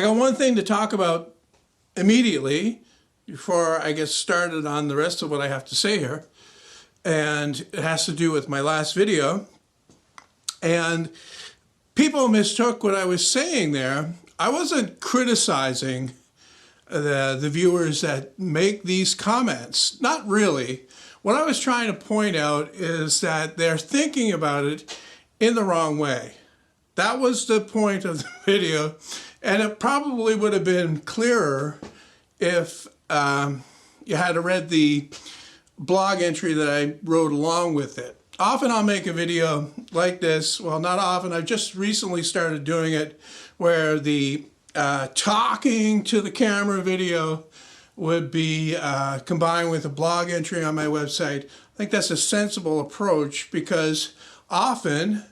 I got one thing to talk about immediately before I get started on the rest of what I have to say here. And it has to do with my last video. And people mistook what I was saying there. I wasn't criticizing the viewers that make these comments. Not really. What I was trying to point out is that they're thinking about it in the wrong way. That was the point of the video. And it probably would have been clearer if you had read the blog entry that I wrote along with it. Often I'll make a video like this. Well, not often. I've just recently started doing it where the talking to the camera video would be combined with a blog entry on my website. I think that's a sensible approach because often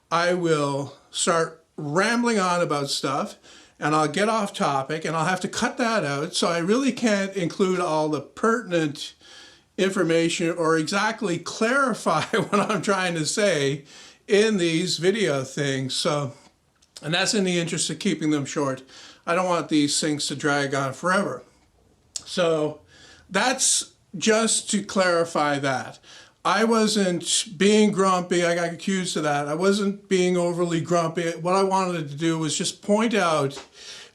I will start rambling on about stuff and I'll get off topic and I'll have to cut that out. So I really can't include all the pertinent information or exactly clarify what I'm trying to say in these video things. So, and that's in the interest of keeping them short. I don't want these things to drag on forever. So that's just to clarify that. I wasn't being grumpy. I got accused of that. I wasn't being overly grumpy. What I wanted to do was just point out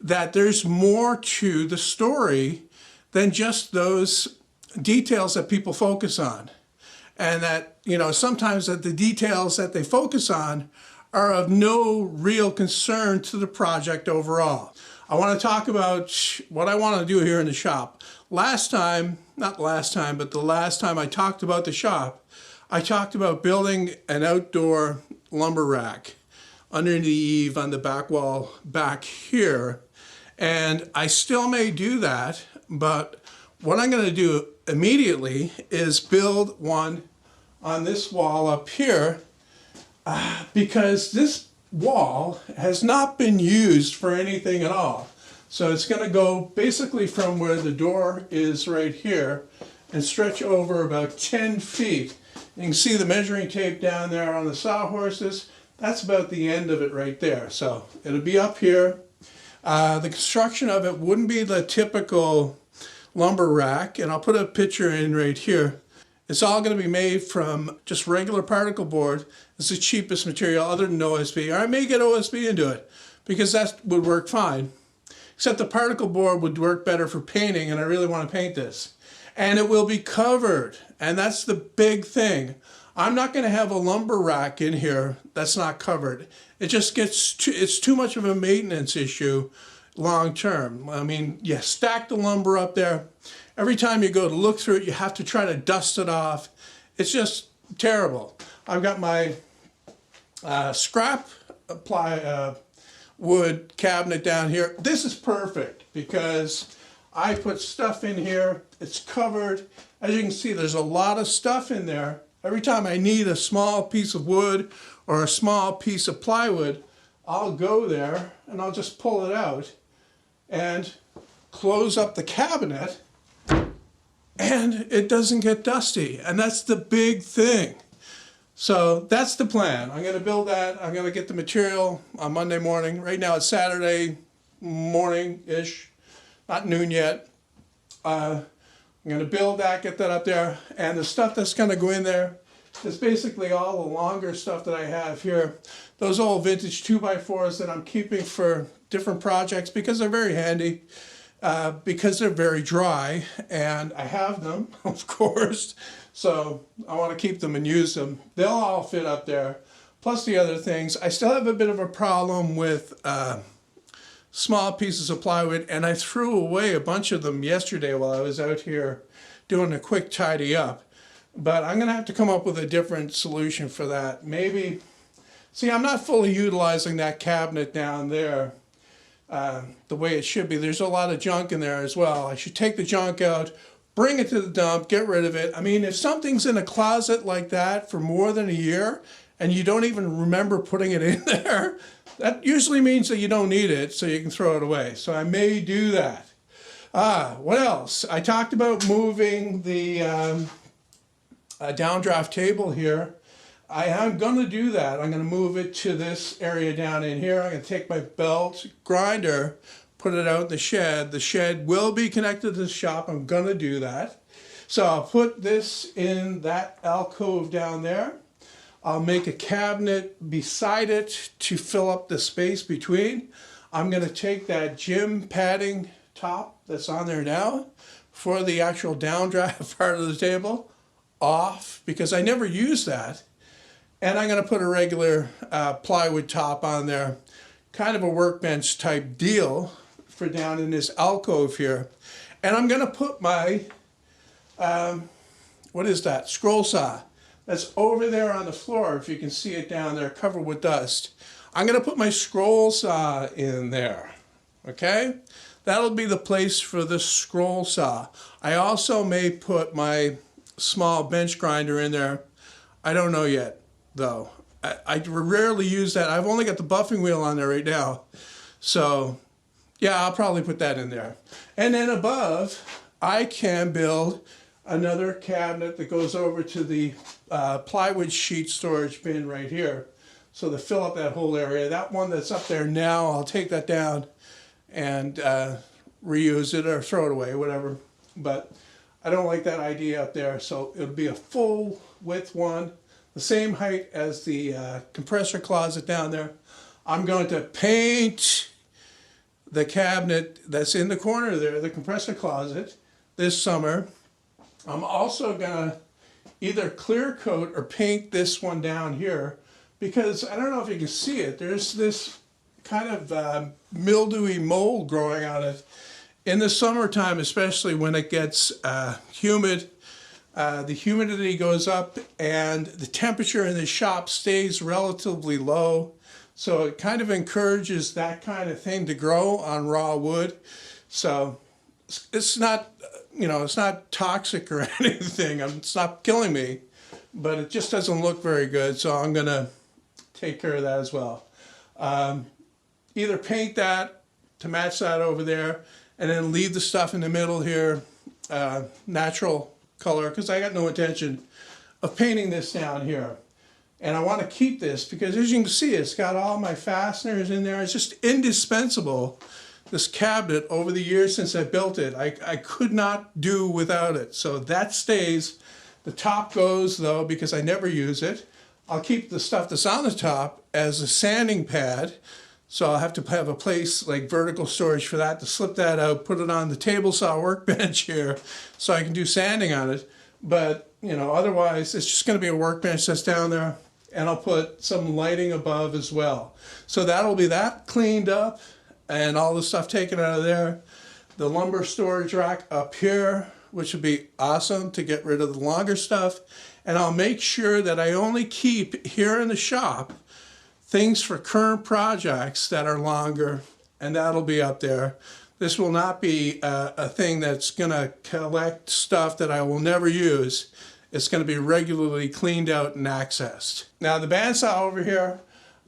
that there's more to the story than just those details that people focus on. And that, you know, sometimes that the details that they focus on are of no real concern to the project overall. I want to talk about what I want to do here in the shop. Last time, not last time, but the last time I talked about the shop, I talked about building an outdoor lumber rack under the eave on the back wall back here. And I still may do that, but what I'm going to do immediately is build one on this wall up here because this wall has not been used for anything at all. So it's going to go basically from where the door is right here and stretch over about 10 feet. You can see the measuring tape down there on the sawhorses. That's about the end of it right there. So it'll be up here. The construction of it wouldn't be the typical lumber rack, and I'll put a picture in right here. It's all going to be made from just regular particle board. It's the cheapest material other than OSB. Or I may get OSB into it because that would work fine. Except the particle board would work better for painting, and I really want to paint this. And it will be covered, and that's the big thing. I'm not going to have a lumber rack in here that's not covered. It just gets it's too much of a maintenance issue long term. I mean, you stack the lumber up there. Every time you go to look through it, you have to try to dust it off. It's terrible. I've got my scrap wood cabinet down here. This is perfect because I put stuff in here. It's covered. As you can see, there's a lot of stuff in there. Every time I need a small piece of wood or a small piece of plywood, I'll go there and I'll just pull it out and close up the cabinet, and it doesn't get dusty. And that's the big thing. So that's the plan. I'm going to build that. I'm going to get the material on Monday morning. Right now it's Saturday morning-ish, not noon yet. I'm going to build that, get that up there, and the stuff that's going to go in there is basically all the longer stuff that I have here. Those old vintage 2x4s that I'm keeping for different projects because they're very handy, because they're very dry, and I have them, of course, so I want to keep them and use them. They'll all fit up there, plus the other things. I still have a bit of a problem with small pieces of plywood, and I threw away a bunch of them yesterday while I was out here doing a quick tidy up. But I'm going to have to come up with a different solution for that. Maybe, see, I'm not fully utilizing that cabinet down there the way it should be. There's a lot of junk in there as well. I should take the junk out, bring it to the dump, get rid of it. I mean, if something's in a closet like that for more than a year and you don't even remember putting it in there, that usually means that you don't need it, so you can throw it away. So I may do that. What else? I talked about moving the downdraft table here. I am going to do that. I'm going to move it to this area down in here. I'm going to take my belt grinder, put it out in the shed. The shed will be connected to the shop. I'm gonna do that. So I'll put this in that alcove down there. I'll make a cabinet beside it to fill up the space between. I'm gonna take that gym padding top that's on there now for the actual downdraft part of the table off, because I never use that. And I'm gonna put a regular plywood top on there, kind of a workbench type deal for down in this alcove here. And I'm gonna put my, what is that, scroll saw. That's over there on the floor, if you can see it down there, covered with dust. I'm gonna put my scroll saw in there, okay? That'll be the place for the scroll saw. I also may put my small bench grinder in there. I don't know yet, though. I rarely use that. I've only got the buffing wheel on there right now. So, yeah, I'll probably put that in there. And then above, I can build another cabinet that goes over to the plywood sheet storage bin right here. So to fill up that whole area. That one that's up there now, I'll take that down and reuse it or throw it away, whatever. But I don't like that idea up there, so it'll be a full width one, the same height as the compressor closet down there. I'm going to paint the cabinet that's in the corner there, the compressor closet, this summer. I'm also gonna either clear coat or paint this one down here, because I don't know if you can see it, there's this kind of mildewy mold growing on it. In the summertime, especially when it gets humid, the humidity goes up and the temperature in the shop stays relatively low. So it kind of encourages that kind of thing to grow on raw wood. So it's not, you know, it's not toxic or anything. It's not killing me, but it just doesn't look very good. So I'm gonna take care of that as well. Either paint that to match that over there, and then leave the stuff in the middle here, natural color, because I got no intention of painting this down here. And I want to keep this because, as you can see, it's got all my fasteners in there. It's just indispensable, this cabinet, over the years since I built it. I could not do without it. So that stays. The top goes, though, because I never use it. I'll keep the stuff that's on the top as a sanding pad. So I'll have to have a place like vertical storage for that, to slip that out, put it on the table saw workbench here so I can do sanding on it. But, you know, otherwise it's just going to be a workbench that's down there, and I'll put some lighting above as well. So that'll be that cleaned up and all the stuff taken out of there. The lumber storage rack up here, which would be awesome to get rid of the longer stuff. And I'll make sure that I only keep here in the shop things for current projects that are longer, and that'll be up there. This will not be a thing that's gonna collect stuff that I will never use. It's gonna be regularly cleaned out and accessed. Now the bandsaw over here,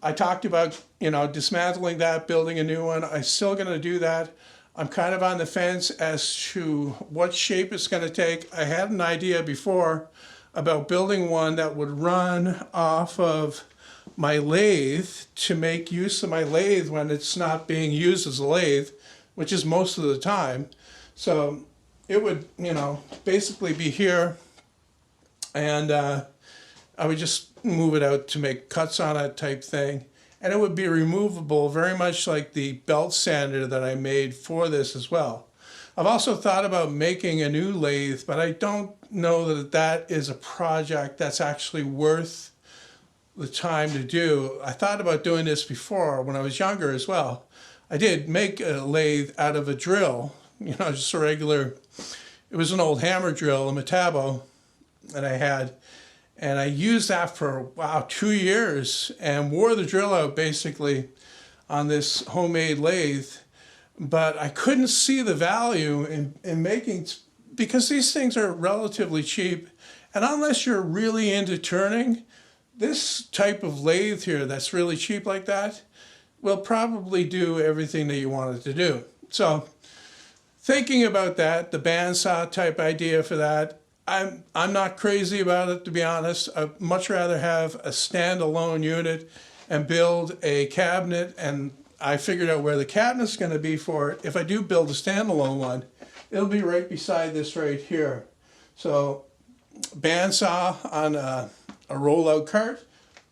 I talked about, you know, dismantling that, building a new one. I'm still gonna do that. I'm kind of on the fence as to what shape it's gonna take. I had an idea before about building one that would run off of my lathe, to make use of my lathe when it's not being used as a lathe, which is most of the time. So it would, you know, basically be here, and I would just move it out to make cuts on it type thing. And it would be removable, very much like the belt sander that I made for this as well. I've also thought about making a new lathe, but I don't know that that is a project that's actually worth the time to do. I thought about doing this before when I was younger as well. I did make a lathe out of a drill, you know, just a regular, it was an old hammer drill, a Metabo that I had. And I used that for, wow, 2 years, and wore the drill out basically on this homemade lathe. But I couldn't see the value in making, because these things are relatively cheap. And unless you're really into turning, this type of lathe here that's really cheap like that will probably do everything that you want it to do. So thinking about that, the bandsaw type idea for that, I'm not crazy about it, to be honest. I'd much rather have a standalone unit and build a cabinet and I figured out where the cabinet's going to be for it. If I do build a standalone one, it'll be right beside this right here. So bandsaw on a rollout cart,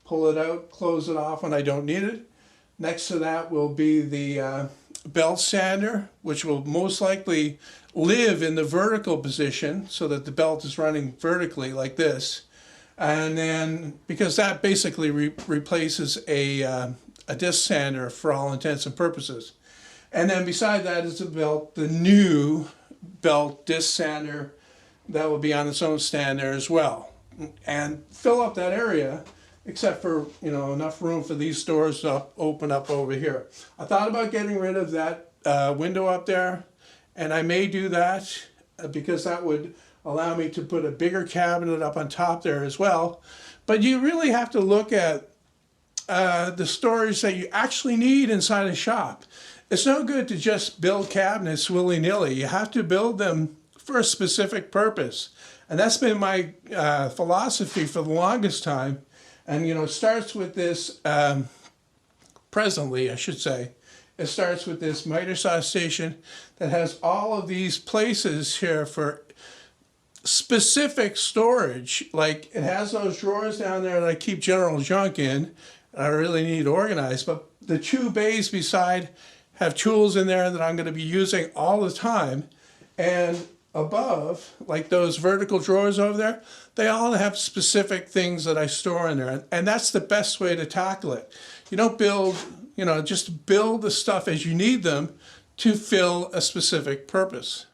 pull it out, close it off when I don't need it. Next to that will be the belt sander, which will most likely live in the vertical position so that the belt is running vertically like this. And then, because that basically replaces a disc sander for all intents and purposes. And then beside that is the belt, the new belt disc sander that will be on its own stand there as well. And fill up that area, except for, you know, enough room for these doors to open up over here. I thought about getting rid of that window up there, and I may do that because that would allow me to put a bigger cabinet up on top there as well. But you really have to look at the storage that you actually need inside a shop. It's no good to just build cabinets willy-nilly. You have to build them for a specific purpose. And that's been my philosophy for the longest time. And, you know, it starts with this, presently, I should say, it starts with this miter saw station that has all of these places here for specific storage. Like, it has those drawers down there that I keep general junk in. I really need organized, but the two bays beside have tools in there that I'm going to be using all the time. And above, like those vertical drawers over there, they all have specific things that I store in there. And that's the best way to tackle it. You don't build, you know, just build the stuff as you need them to fill a specific purpose.